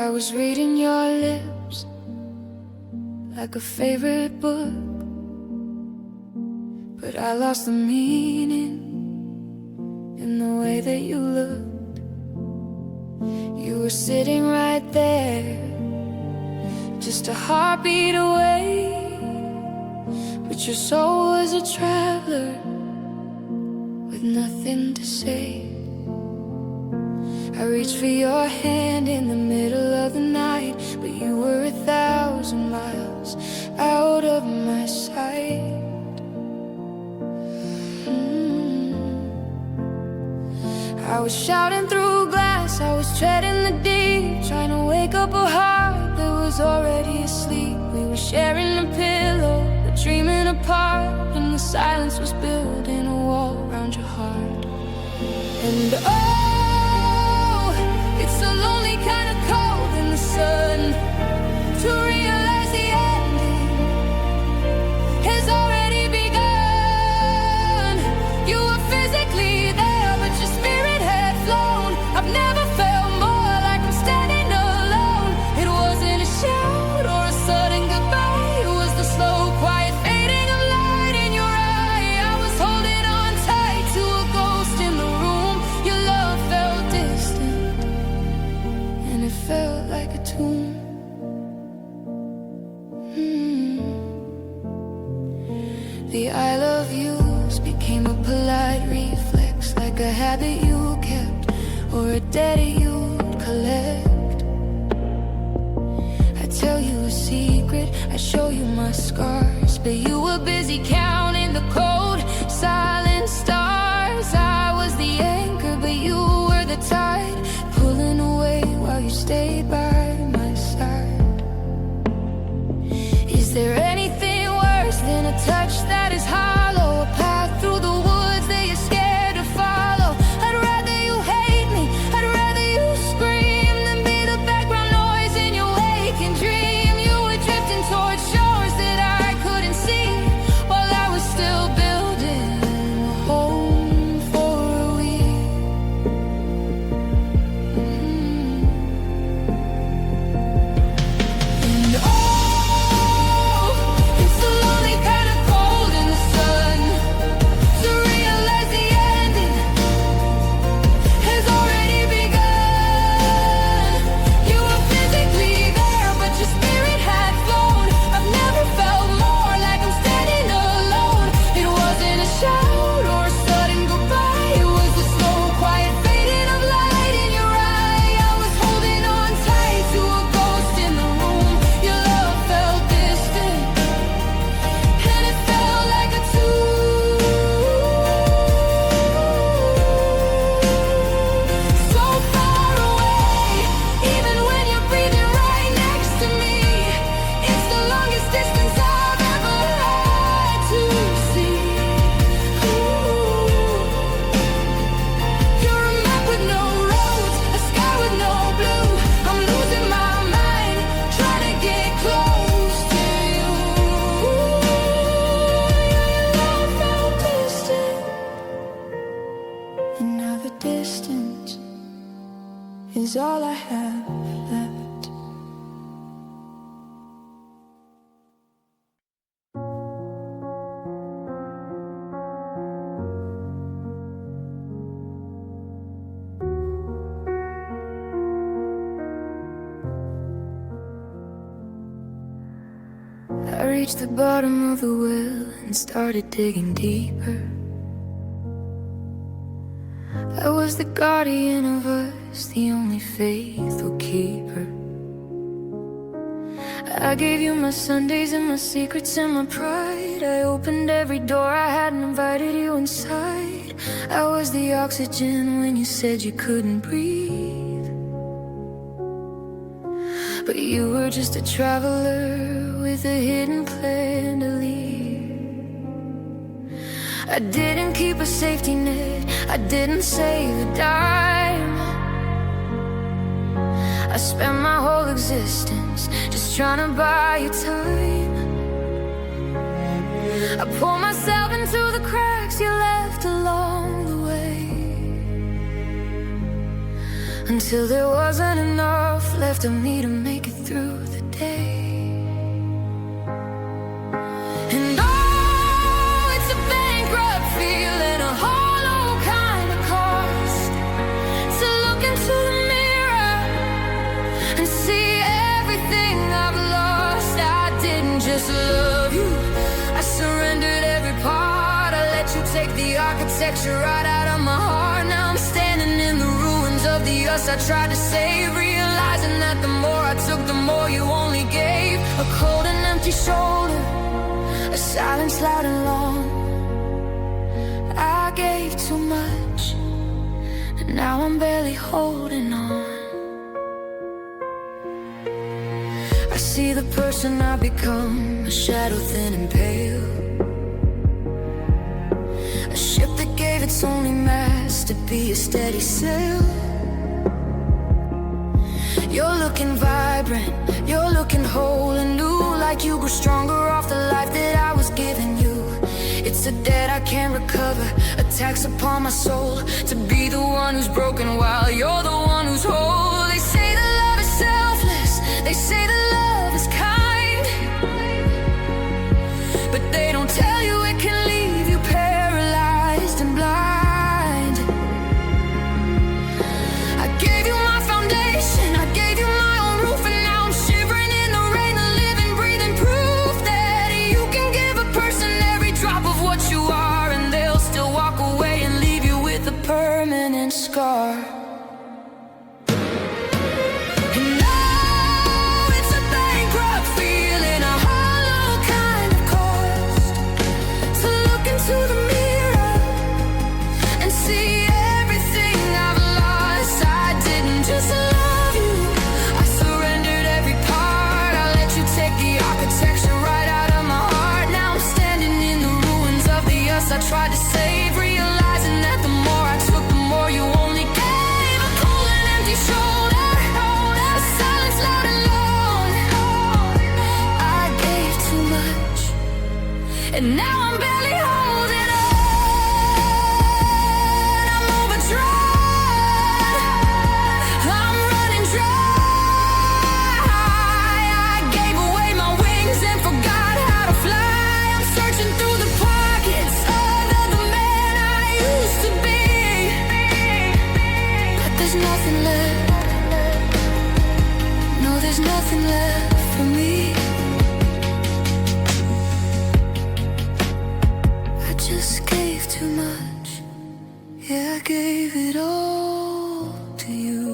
I was reading your lips like a favorite book, but I lost the meaning in the way that you looked. You were sitting right there, just a heartbeat away, but your soul was a traveler with nothing to say. I reached for your hand in the middle of the night, but you were 1,000 miles out of my sight. I was shouting through glass, I was treading the deep, trying to wake up a heart that was already asleep. We were sharing a pillow, but dreaming apart, and the silence was building a wall around your heart. And oh, it's so lonely, kind of cold in the sun, to realize the ending has already begun. You were physically there, but your spirit had flown. I've never felt more like I'm standing alone. It wasn't a shout or a sudden goodbye, it was the slow, quiet fading of light in your eye. I was holding on tight to a ghost in the room. Your love felt distant, and it felt like a tomb. The I love yous became a polite reflex, like a habit you kept or a debt you'd collect. I tell you a secret, I show you my scars, but you were busy counting the cold, silent stars. I was the anchor, but you were the tide, pulling away while you stayed by my side. Is there anything worse than a touch that is hollow, a path through the woods that you're scared to follow? I'd rather you hate me, I'd rather you scream, than be the background noise in your waking dream. You were drifting towards shores that I couldn't see, while I was still building a home for a week. And oh, it's the lonely kind of cold in the sun, to realize the ending has already begun. You were physically there, but your spirit had flown. I've never felt more like I'm standing alone. It wasn't a shout or a sudden goodbye, it was the slow, quiet fading of light in your eye. I was holding on tight to a ghost in the room. Your love felt distant, and it felt like a tomb. So far away, even when you're breathing right next to me. It's the longest distance I've ever had to see. You're a map with no roads, a sky with no blue. I'm losing my mind, trying to get close to you. Your love felt distant, and now the distance is all I have left. I reached the bottom of the well and started digging deeper. I was the guardian of us, the only faithful keeper. I gave you my Sundays and my secrets and my pride. I opened every door I had and invited you inside. I was the oxygen when you said you couldn't breathe, but you were just a traveler with a hidden plan to leave. I didn't keep a safety net, I didn't save a dime. I spent my whole existence just trying to buy you time. I pulled myself into the cracks you left along the way. until there wasn't enough left of me to make it through the day. And oh, it's a bankrupt feeling, a hollow kind of cost, to look into the mirror and see everything I've lost. I didn't just love you, I surrendered every part. I let you take the architecture right out of my heart. Now I'm standing in the ruins of the us I tried to save, realizing that the more I took, the more you only gave. A cold and empty shoulder, a silence loud and long. I gave too much, and now I'm barely holding on. I see the person I've become, a shadow thin and pale, a ship that gave its only mast to be a steady sail. You're looking vibrant, you're looking whole and new, like you grew stronger off the life that I was giving you. It's a debt I can't recover, a tax upon my soul, to be the one who's broken while you're the one who's whole. They say that love is selfless, they say that love is kind, but they don't tell you it can leave you paralyzed and blind. I gave you my foundation, I gave you my own roof, and now I'm shivering in the rain, the living, breathing proof that you can give a person every drop of what you are, and they'll still walk away and leave you with a permanent scar. I tried to save, realizing that the more I took, the more you only gave. A cold and empty shoulder, a silence loud and long. I gave too much, and now I'm barely holding on. I'm overdrawn, I'm running dry. I gave away my wings and forgot how to fly. I'm searching through the pockets to be, but there's nothing left. No, there's nothing left for me. I just gave too much. Yeah, I gave it all to you.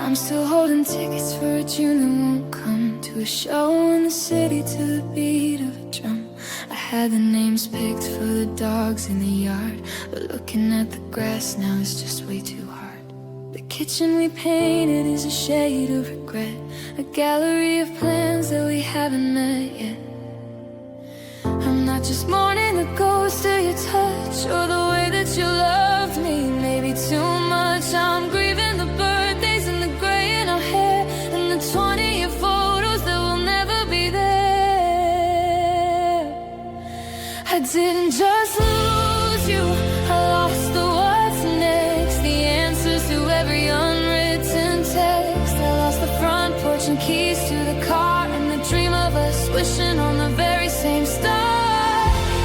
I'm still holding tickets for a June that won't come, to a show in the city to the beat of a drum. I had the names picked for the dogs in the yard, but looking at the grass now is just way too hard. The kitchen we painted is a shade of regret, a gallery of plans that we haven't met yet. I'm not just mourning the ghost of your touch or the way that you loved me, maybe too much. I'm grieving the birthdays and the gray in our hair, and the 20-year photos that will never be there. I didn't just lose you, I lost the what's next, the answers to every unwritten text. I lost the front porch and keys to the car, and the dream of us wishing on the very same star.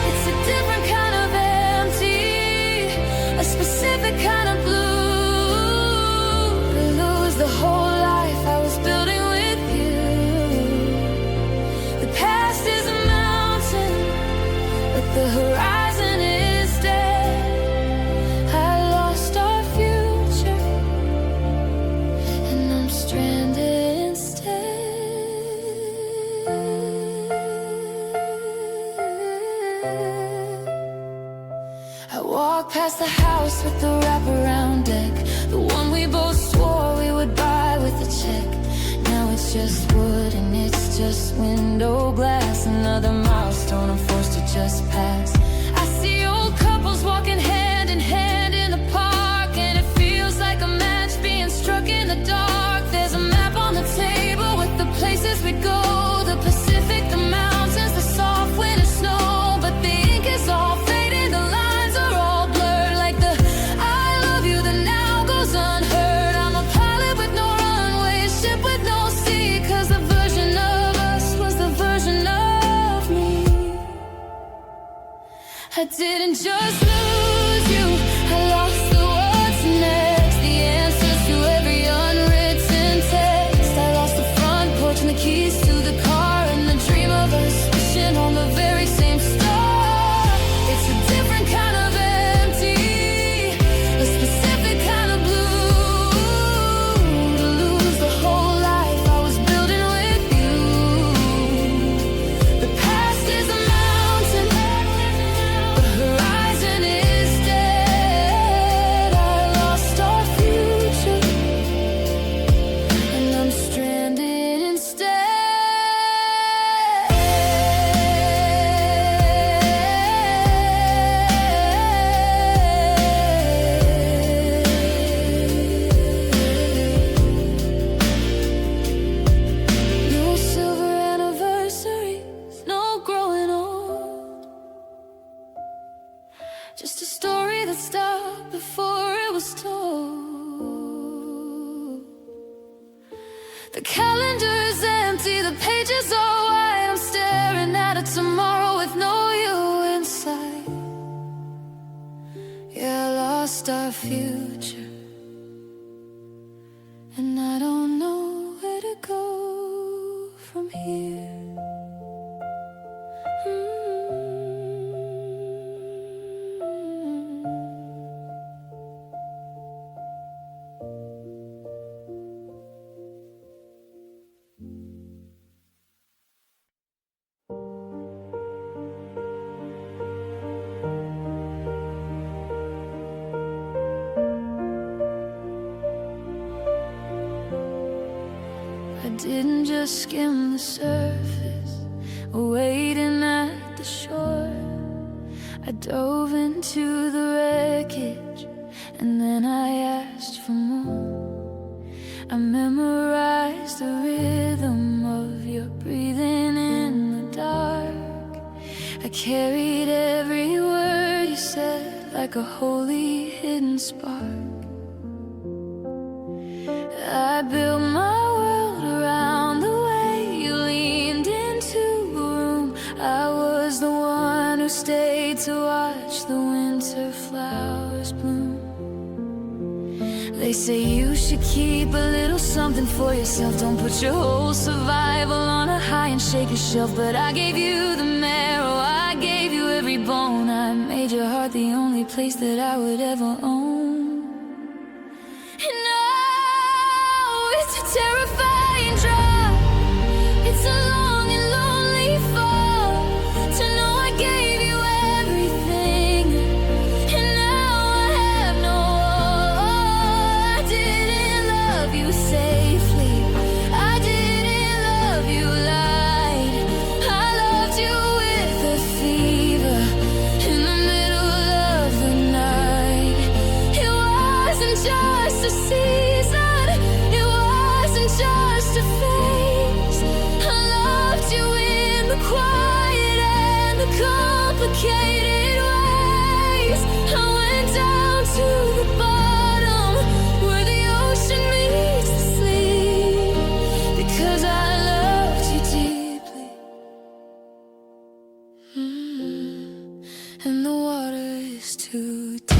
It's a different kind of empty, a specific kind of blue, to lose the whole life I was building with you. The past is a mountain, but the horizon is dead. I lost our future, and I'm stranded instead. I walk past the house with the wraparound deck, the one we both swore we would buy check. Now it's just wood and it's just window glass. Another milestone I'm forced to just pass. I see old couples walking hand in hand in the park, and it feels like a match being struck in the dark. There's a map on the table with the places we go, the Pacific, the mountains, the soft winter snow. But the ink is all faded, the lines are all blurred, like the I love you that now goes unheard. I'm a pilot with no runway, ship with no sea, 'cause the version of us was the version of me. I didn't just lose you, I lost the what's next, the answers to every unwritten text. I lost the front porch and the keys to the car, and the dream of us wishing on the very same star. It's a different kind of empty, a specific kind of blue, to lose the whole life I was building with you. The past is a mountain, the horizon is dead. I lost our future, and I'm stranded instead. No silver anniversaries, no growing old, just a story that stopped before it was told. The calendar is empty, the pages are white. I'm staring at a tomorrow with no you inside. Yeah, I lost our future, and I don't know where to go from here. I didn't just skim the surface, waiting at the shore. I dove into the wreckage, and then I asked for more. I memorized the rhythm of your breathing in the dark. I carried every word you said like a holy hidden spark. I built my world around the way you leaned into the room. I was the one who stayed to watch the winter flowers bloom. They say you should keep a little something for yourself. Don't put your whole survival on a high and shake a shelf. But I gave you the marrow, I gave you every bone. I made your heart the only place that I would ever own. And now it's a terrifying drive, it's a long and lonely fall, to know I gave you everything, and now I have no all. I didn't love you safely, I didn't love you light. I loved you with a fever in the middle of the night. It wasn't just a season, it wasn't just a phase. I loved you in the quiet and the complicated ways. I went down to the bottom where the ocean meets the sea, because I loved you deeply. And the water is too deep.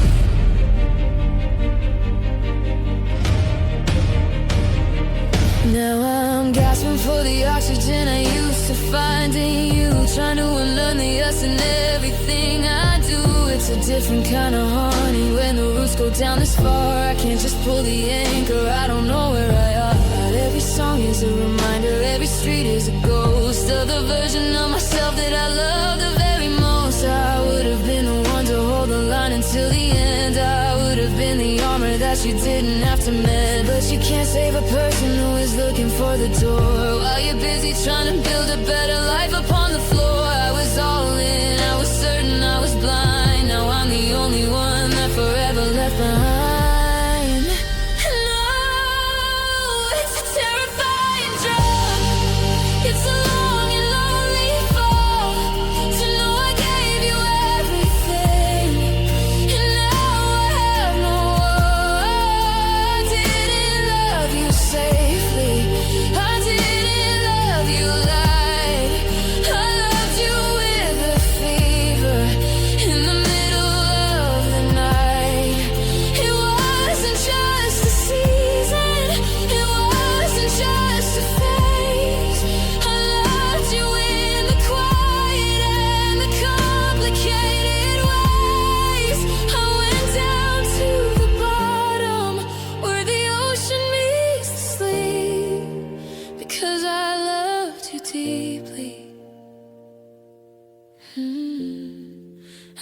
Now I'm gasping for the oxygen I used to find in you, trying to unlearn the us in everything I do. It's a different kind of honey when the roots go down this far. I can't just pull the anchor, I don't know where I are. Every song is a reminder, every street is a ghost of the version of myself that I love the very most. I would have been the one to hold the line until the end. I would have been the armor that you didn't have to mend. But you can't save a person who is for the door, while you're busy trying to build a better life upon the floor. I was all in, I was certain I was blind. Now I'm the only one that forever left behind. No, it's a terrifying drug. It's a long and lonely fall to know I gave you everything, and now I have no one. I didn't love you safely, I didn't love you light. I loved you with a fever in the middle of the night. It wasn't just a season, it wasn't just a phase. I loved you in the quiet and the complicated ways. I went down to the bottom where the ocean meets the sea, because I loved you deeply.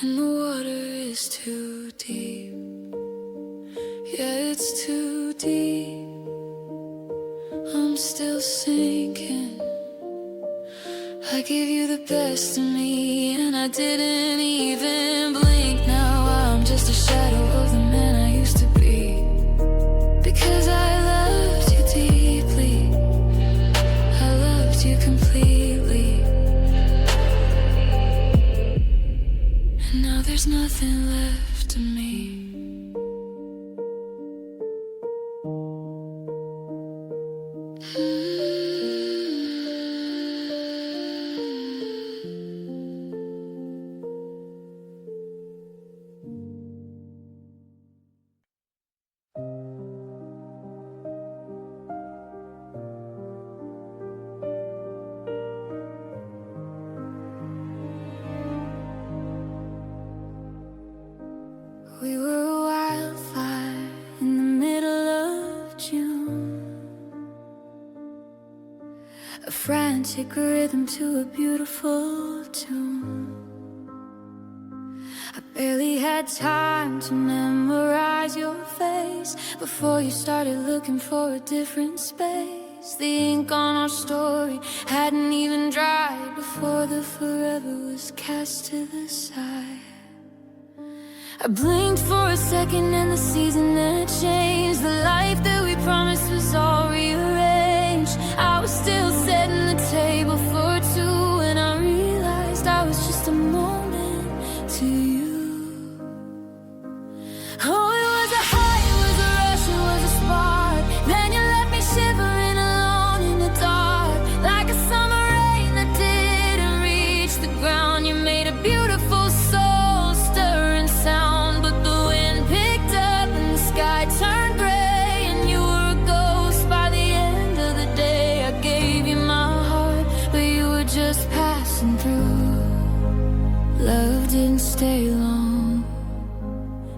And the water is too deep. Yeah, it's too deep. I'm still sinking. I gave you the best of me, and I didn't even blink. Now I'm just a shadow of the man I used to be, because I loved you deeply. I loved you completely. And now there's nothing left of me. We were a wildfire in the middle of June, a frantic rhythm to a beautiful tune. I barely had time to memorize your face before you started looking for a different space. The ink on our story hadn't even dried before the forever was cast to the side. I blinked for a second and the season had changed. The life that we promised was all rearranged. I was still setting the table for two, and I realized I was just a moment to you. Oh, it was a high, it was a rush, it was a spark. Then you left me shivering alone in the dark, like a summer rain that didn't reach the ground. You made a beautiful soul-stirring sound, but the wind picked up and the sky turned gray, and you were a ghost by the end of the day. I gave you my heart, but you were just passing through. Love didn't stay long,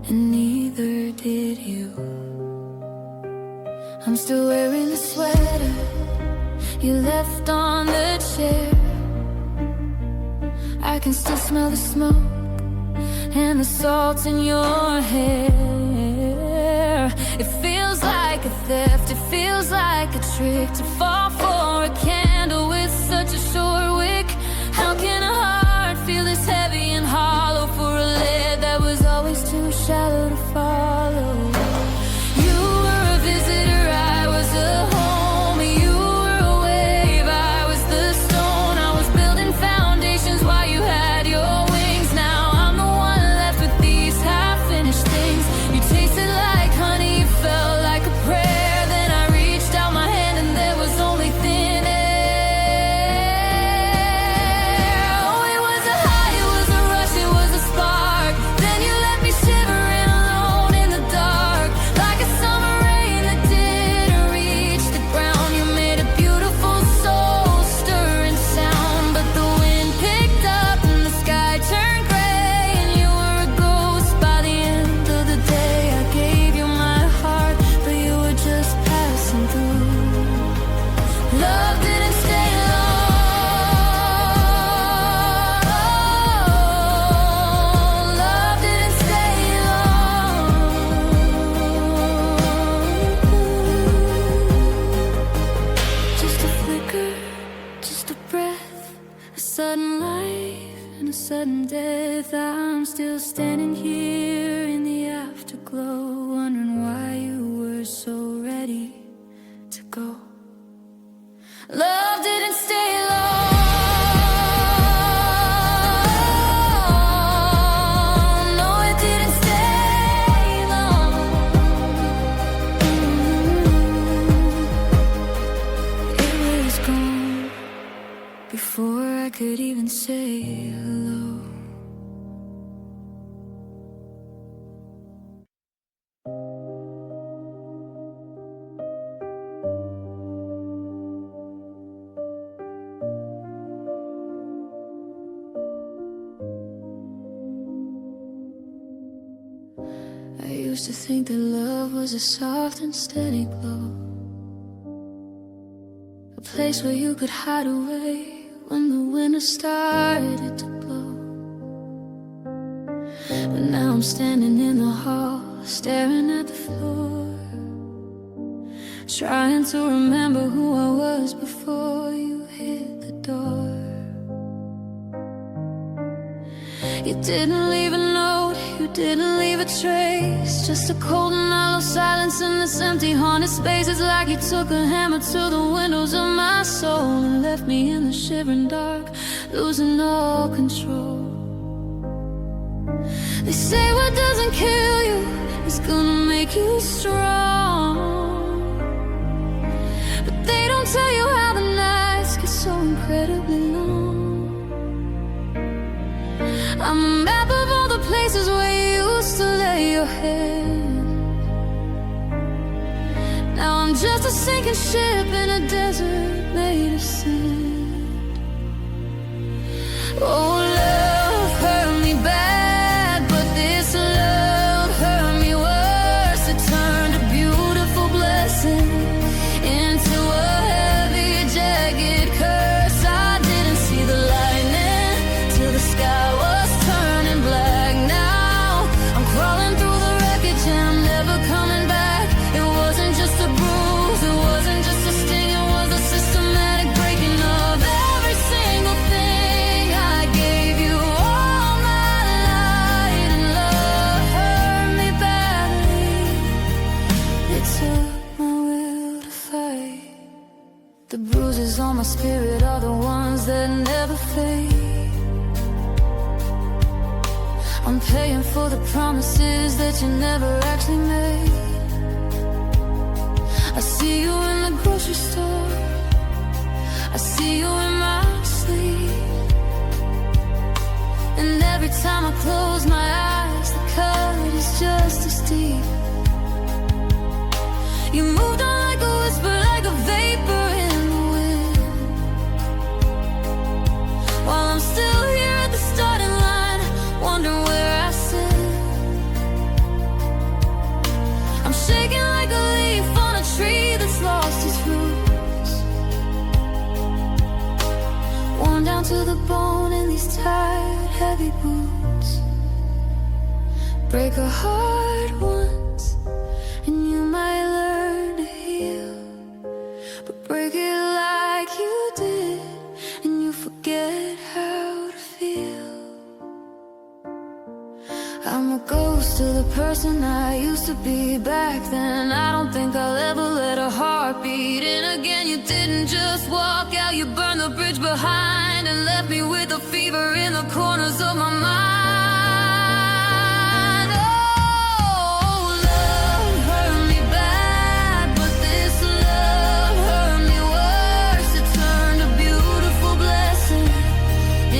and neither did you. I'm still wearing the sweater you left on the chair. I can still smell the smoke and the salt in your hair. It feels like a theft, it feels like a trick to fall for a candle with such a short wick. How can a heart feel this heavy and hollow for a lead that was always too shallow to follow? You were a visitor, I was a home. You were a wave, I was the stone. I was building foundations while you had your wings. Now I'm the one left with these half-finished things. You tasted like honey, you felt like a prayer. Then I reached out my hand and there was only thin air. A sudden life and a sudden death. I'm still standing here in the afterglow, wondering why you were so ready to go. Love didn't stay long. No, it didn't stay long. It was gone before I could even say hello. I used to think that love was a soft and steady glow, a place where you could hide away when the winter started to blow. But now I'm standing in the hall, staring at the floor, trying to remember who I was before you hit the door. You didn't leave a note, you didn't leave a trace, just a cold and hollow silence in this empty haunted space. It's like you took a hammer to the windows of my soul and left me in the shivering dark, losing all control. They say what doesn't kill you is gonna make you strong, but they don't tell you how the nights get so incredibly long. I'm a map of all the places where you used to lay your head. Now I'm just a sinking ship in a desert made of sand. Oh, love hurt me bad, but this love hurt me worse. It turned a beautiful blessing into a heavy, jagged curse. I didn't see the lightning till the sky was turning black. Now I'm crawling through the wreckage and I'm never coming back. It wasn't just a bruise, it wasn't just a sting, it was a systematic breaking of every single thing I gave you all my life. And love hurt me badly. It took my will to fight. The bruises on my spirit are the ones that never fade. I'm paying for the promises that you never actually made. I see you in the grocery store, I see you in my sleep, and every time I close my eyes, the cut is just as deep. You moved on like a whisper, like a vapor in the wind, while I'm still here at the starting line, wondering where I sit. I'm shaking like a leaf on a tree that's lost its roots, worn down to the bone in these tired, heavy boots. Break a heart once and you might learn to heal, but break it like you did and you forget how to feel. I'm a ghost of the person I used to be back then. I don't think I'll ever let a heart beat in again. You didn't just walk out, you burned the bridge behind and left me with a fever in the corners of my mind. Oh, love hurt me bad, but this love hurt me worse. It turned a beautiful blessing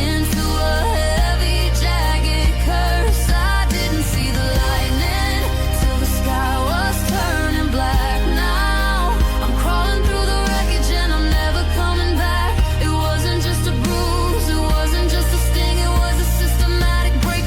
into a heavy, jagged curse. I didn't see the lightning till the sky was turning black. Now I'm crawling through the wreckage and I'm never coming back. It wasn't just a bruise, it wasn't just a sting, it was a systematic break.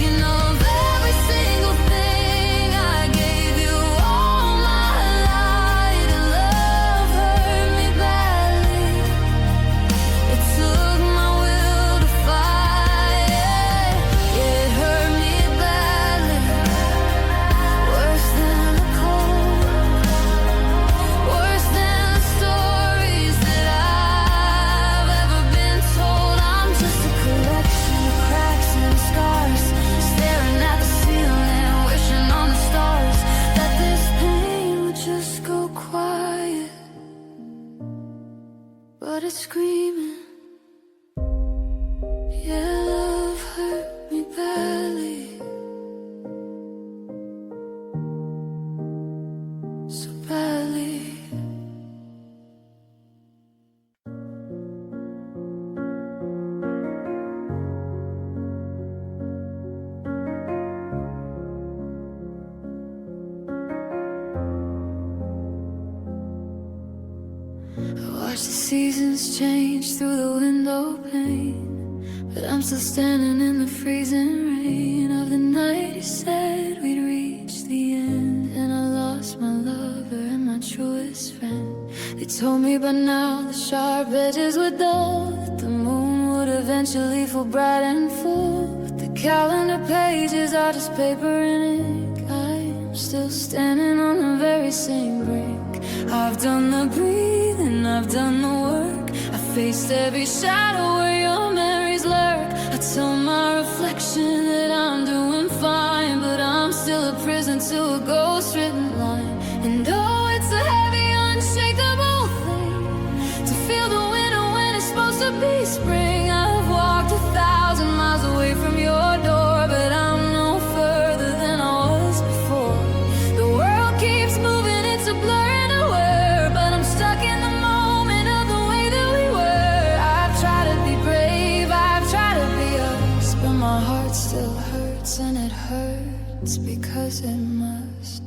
seasons change through the window pane, but I'm still standing in the freezing rain of the night you said we'd reach the end. And I lost my lover and my truest friend. They told me by now the sharp edges were dull, that the moon would eventually fall bright and full, but the calendar pages are just paper and ink. I'm still standing on the very same brink. I've done the breathing, I've done the work, I faced every shadow where your memories lurk. I tell my reflection that I'm doing fine, but I'm still a prison to a ghost-written line. And oh, it's a heavy, unshakable thing to feel the winter when it's supposed to be spring. I've walked 1,000 miles away from your door, but I'm no further than I was before. The world keeps moving, it's a blur and a whir, but I'm stuck in the moment of the way that we were. I've tried to be brave, I've tried to be us, but my heart still hurts, and it hurts because it must.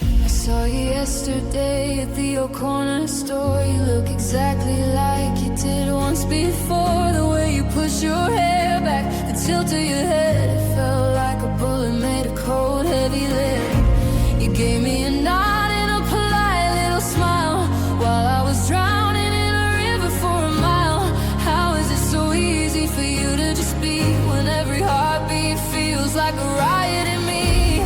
I saw you yesterday at the old corner store. You look exactly like you did once before. The way you push your hair back, the tilt of your head, it felt like a bullet made of cold, heavy lead. You gave me a nod and a polite little smile while I was drowning in a river for a mile. How is it so easy for you to just be when every heartbeat feels like a riot in me?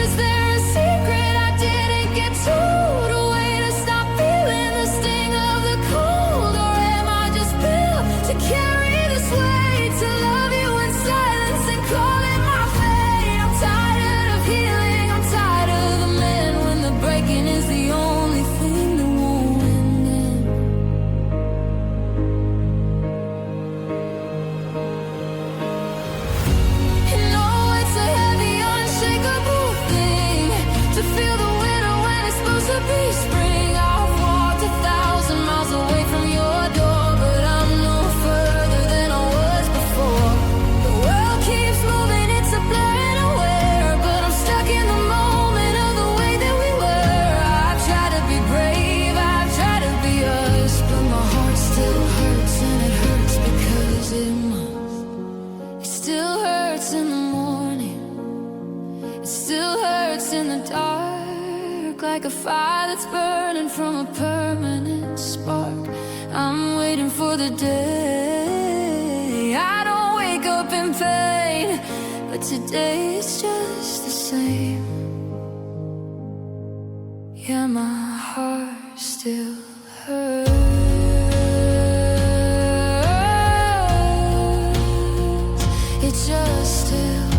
Is there a secret I didn't get told, a way to stop feeling the sting of the cold? Or am I just built to carry this weight, to love you in silence and call it my fate? I'm tired of healing, I'm tired of the man when the breaking is the only thing that won't end. And oh, it's a heavy, unshakable thing to feel the winter when it's supposed to be spring. I've walked 1,000 miles away from your door, but I'm no further than I was before. The world keeps moving, it's a blur and a whir, but I'm stuck in the moment of the way that we were. I've tried to be brave, I've tried to be us, but my heart still hurts, and it hurts because it must. It still hurts in the morning, it still hurts in the dark, like a fire that's burning from a permanent spark. I'm waiting for the day I don't wake up in pain, but today it's just the same. Yeah, my heart still hurts. It just still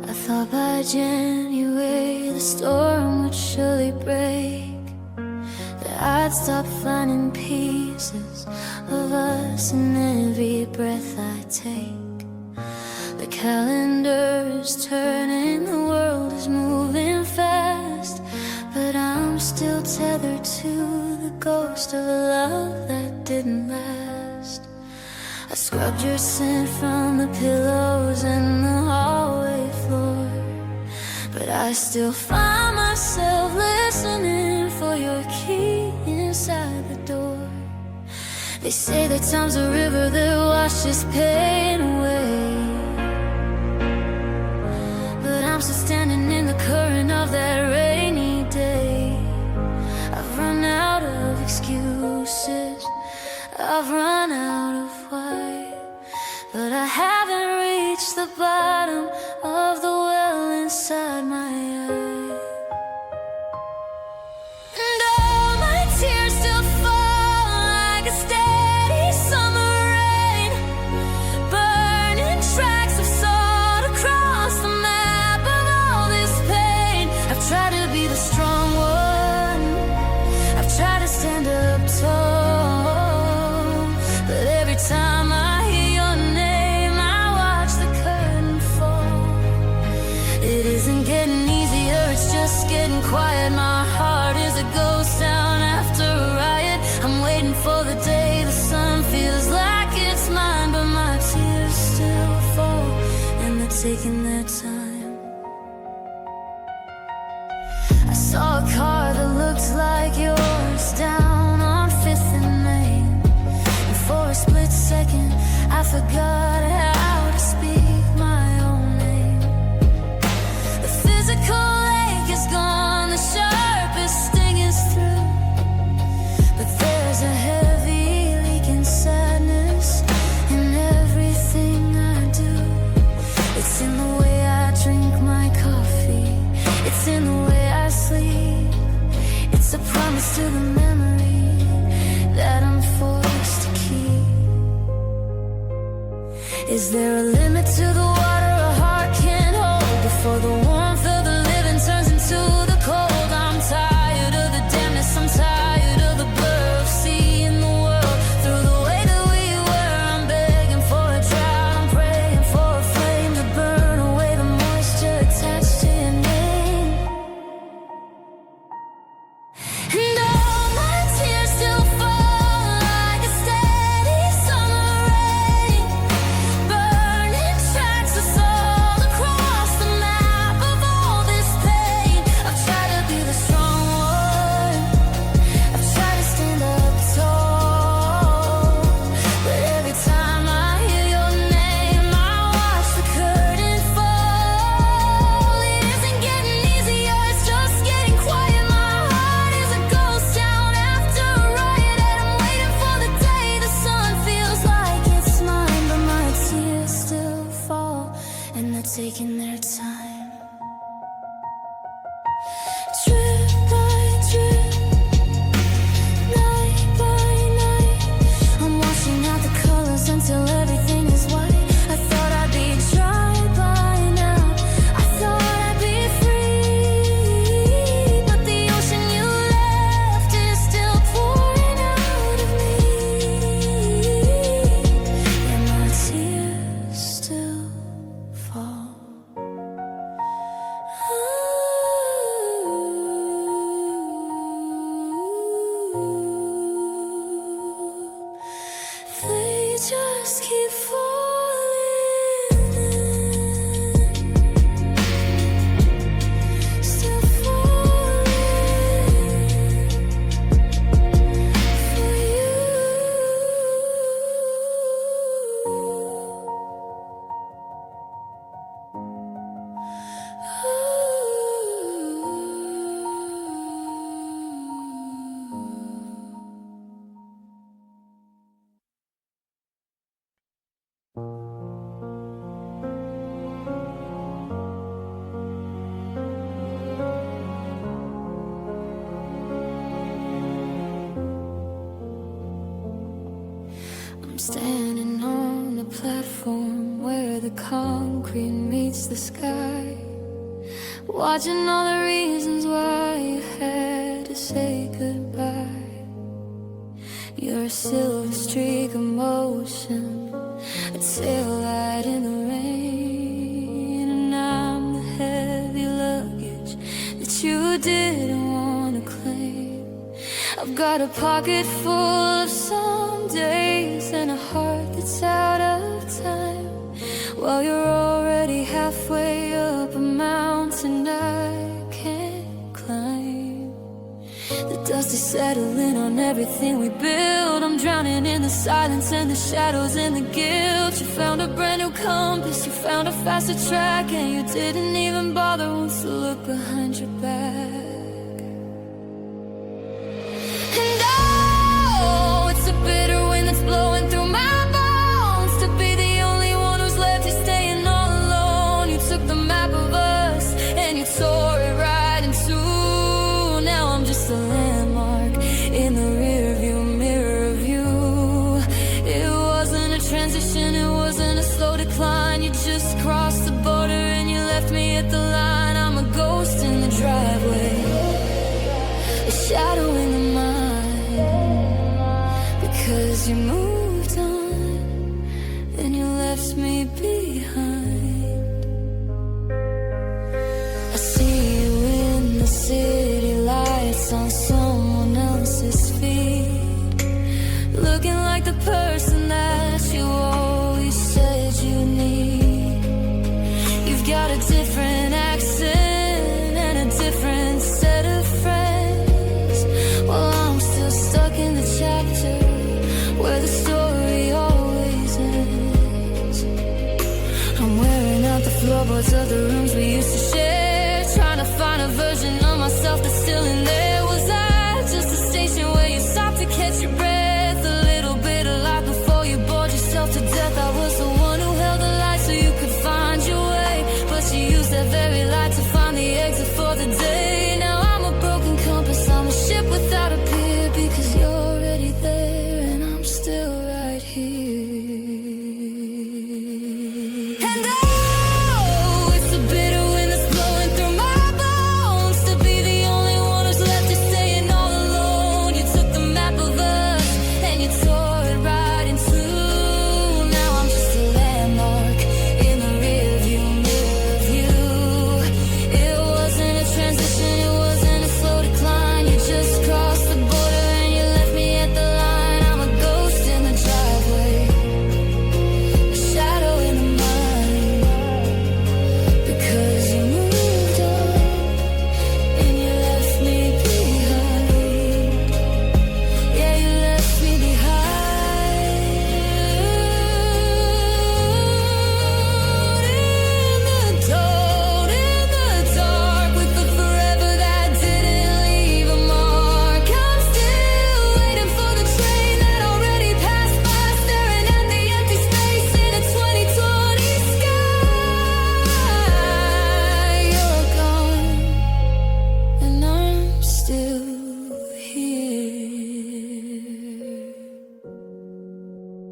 I thought by January the storm would surely break, that I'd stop finding pieces of us in every breath I take. The calendar is turning, the world is moving fast, but I'm still tethered to the ghost of a love that didn't last. I scrubbed your scent from the pillows and the hallway floor, but I still find myself listening for your key inside the door. They say that time's a river that washes pain away, but I'm still standing in the current of that rainy day. I've run out of excuses, I've run out of why, but I haven't reached the bottom of the well inside my eye. And all my tears still fall like a steady summer rain, burning just getting quiet. My heart is a ghost town after a riot. I'm waiting for the day the sun feels like it's mine, but my tears still fall, and they're taking their time. I saw a car that looked like yours down on 5th and Main, and for a split second I forgot how to speak my own name. The physical ache is gone, the sharpest sting is through, but there's a heavy leaking sadness in everything I do. It's in the way I drink my coffee, it's in the way I sleep. It's a promise to the memory that I'm forced to keep. Is there a limit to the water a heart can't hold before the warmth of the living turns into the cold? I'm tired of the dampness, I'm tired of the blur of seeing the world through the way that we were. I'm begging for a drought, I'm praying for a flame to burn away the moisture attached to your name. And all my tears still fall like a steady summer rain, burning tracks us all across the map of all this pain. I've tried to be the strong one, I've tried to stand up tall, but every time I hear your name I watch the curtain fall. It isn't getting easier, it's just getting quiet. My heart is a ghost town after a riot, and I'm waiting for the day the sun feels like it's mine, but my tears still fall, and they're taking their time. Drip by drip, night by night, I'm washing out the colors until everything is white. I thought I'd be dry by now, I thought I'd be free, but the ocean you left is still pouring out of me, and my tears still fall. They just keep falling in, still falling for you. I'm standing on a platform where the concrete meets the sky, watching all the reasons why you had to say goodbye. You're a silver streak of motion, a tail light in the rain, and I'm the heavy luggage that you didn't want to claim. I've got a pocket full of some days and a heart that's out of time, while you're already halfway up a mountain I can't climb. The dust is settling on everything we built. I'm drowning in the silence and the shadows and the guilt. You found a brand new compass, you found a faster track, and you didn't even bother once to look behind your back. And oh, it's a bitter wind that's blowing through my bones, to be the only one who's left here staying all alone. You took the map of us and you tore it right in two. Now I'm just a landmark in the rearview mirror of you. It wasn't a transition, it wasn't a slow decline. You just crossed the border and you left me at the line. I'm a ghost in the driveway, a shadow in the mind, because you moved on and you left me behind. I see you in person that you always said you need. You've got a different accent and a different set of friends. Well, I'm still stuck in the chapter where the story always ends. I'm wearing out the floorboards of the rooms we used to share, trying to find a version of myself that's still in there. Was I just a station where you stopped to catch your breath? A little bit of light before you bored yourself to death. I was the one who held the light so you could find your way, but you used that very light to find the exit for the day. Now I'm a broken compass, I'm a ship without a pier, because you're already there and I'm still right here. And oh, it's a bitter wind that's blowing through my bones to be the only one who's left here staying all alone. You took the map of us and you tore it right in two. Now I'm just a landmark in the rearview mirror of you. It wasn't a transition, it wasn't a slow decline. You just crossed the border and you left me at the line. I'm a ghost in the driveway, a shadow in the mind, because you moved on and you left me behind. Yeah, you left me behind. In the dark, with the forever that didn't leave a mark. I'm still waiting for the train that already passed by, staring at the empty space in a 2020 sky. You're gone and I'm still here.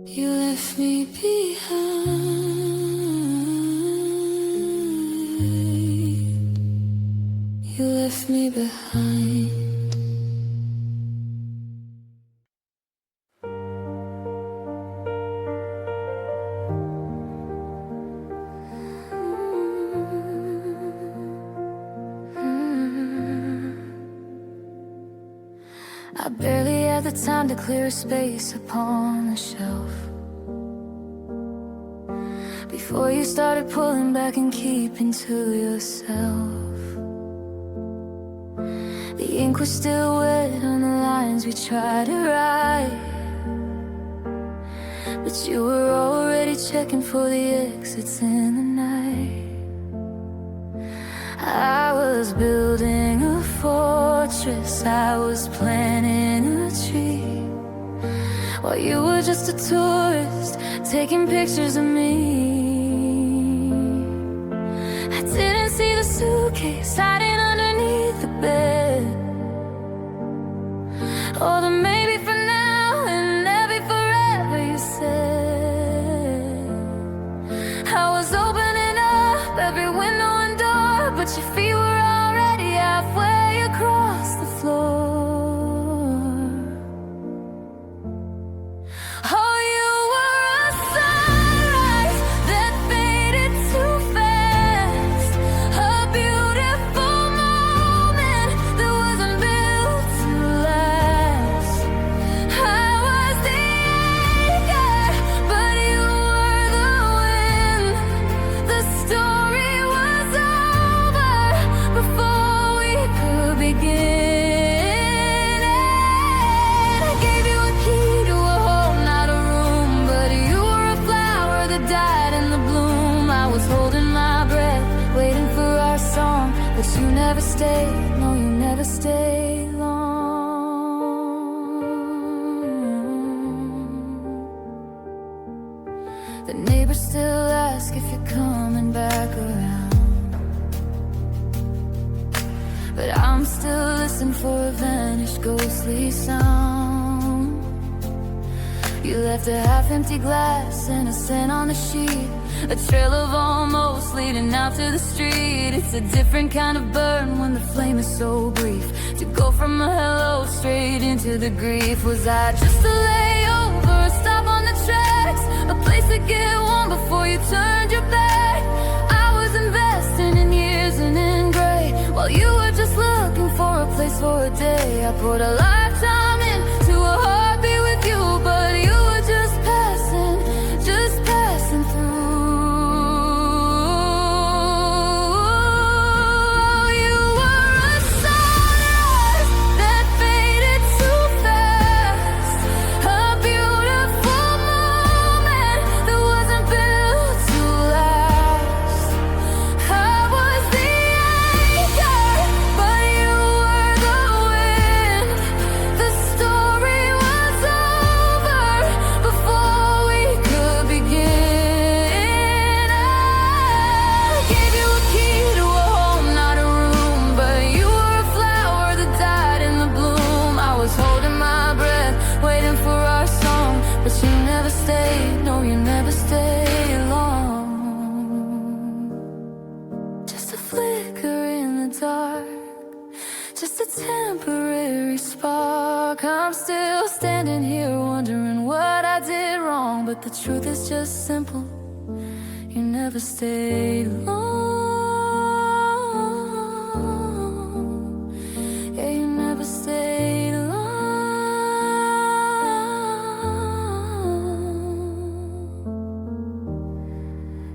You left me behind. You left me behind. I barely had the time to clear a space upon the shelf before you started pulling back and keeping to yourself. The ink was still wet on the lines we tried to write, but you were already checking for the exits in the night. I was building a fortress, I was planting a tree, while you were just a tourist taking pictures of me. I didn't see the suitcase hiding underneath the bed, or the maybe for now and maybe forever you said. I was opening up every window and door, but your feet were already halfway across the floor. Oh, you were a sunrise that faded too fast, a beautiful moment that wasn't built to last. I was the anchor, but you were the wind. The story was over before we could begin. And I gave you a key to a home, not a room, but you were a flower that died in the bloom. I was holding my breath, waiting for our song, but you never stayed. No, you never stayed long. The neighbors still ask if you're coming back around, but I'm still listening for a vanished ghostly sound. You left a half-empty glass and a scent on the sheet, a trail of almost leading out to the street. It's a different kind of burn when the flame is so brief, to go from a hello straight into the grief. Was I just a layover, a stop on the tracks, a place to get warm before you turned your back? I was investing in years and in gray, while you were just looking for a place for a day. I put a lifetime into a heartbeat with you, but you were just flicker in the dark, just a temporary spark. I'm still standing here wondering what I did wrong, but the truth is just simple: you never stayed long. Yeah, you never stayed long.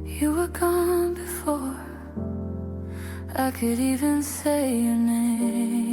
You were gone before I could even say your name.